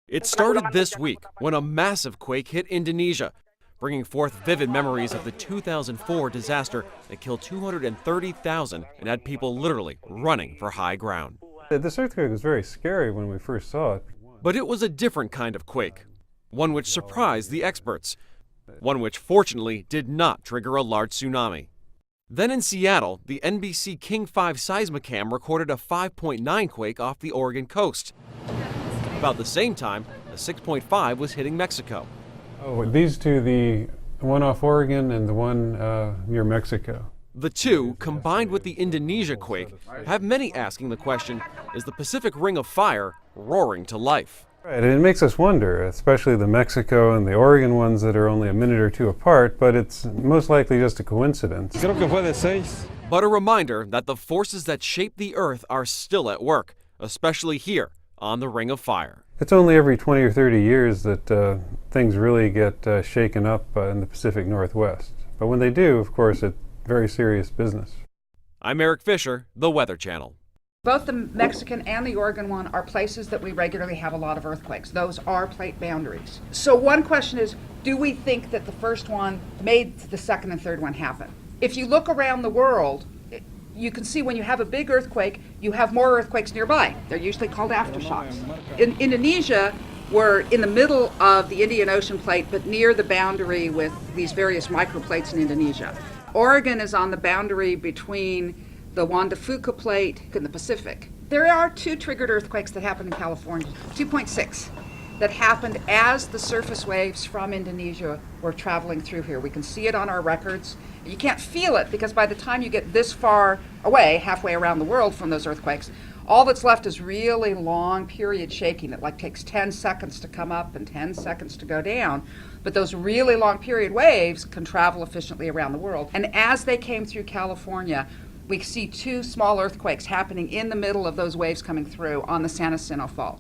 It started this week when a massive quake hit Indonesia, bringing forth vivid memories of the 2004 disaster that killed 230,000 and had people literally running for high ground. This earthquake was very scary when we first saw it. But it was a different kind of quake, one which surprised the experts, one which fortunately did not trigger a large tsunami. Then in Seattle, the NBC King 5 seismicam recorded a 5.9 quake off the Oregon coast. About the same time, a 6.5 was hitting Mexico. Oh, these two, the one off Oregon and the one near Mexico. The two, combined with the Indonesia quake, have many asking the question, is the Pacific Ring of Fire roaring to life? Right, and it makes us wonder, especially the Mexico and the Oregon ones that are only a minute or two apart, but it's most likely just a coincidence. Creo que fue de 6. But a reminder that the forces that shape the Earth are still at work, especially here on the Ring of Fire. It's only every 20 or 30 years that things really get shaken up in the Pacific Northwest. But when they do, of course, it's very serious business. I'm Eric Fisher, The Weather Channel. Both the Mexican and the Oregon one are places that we regularly have a lot of earthquakes. Those are plate boundaries. So one question is, do we think that the first one made the second and third one happen? If you look around the world, you can see when you have a big earthquake, you have more earthquakes nearby. They're usually called aftershocks. In Indonesia, we're in the middle of the Indian Ocean plate, but near the boundary with these various microplates in Indonesia. Oregon is on the boundary between the Juan de Fuca plate and the Pacific. There are two triggered earthquakes that happened in California, 2.6, that happened as the surface waves from Indonesia were traveling through here. We can see it on our records. You can't feel it because by the time you get this far away, halfway around the world from those earthquakes, all that's left is really long period shaking that like takes 10 seconds to come up and 10 seconds to go down. But those really long period waves can travel efficiently around the world. And as they came through California, we see two small earthquakes happening in the middle of those waves coming through on the San Jacinto Fault.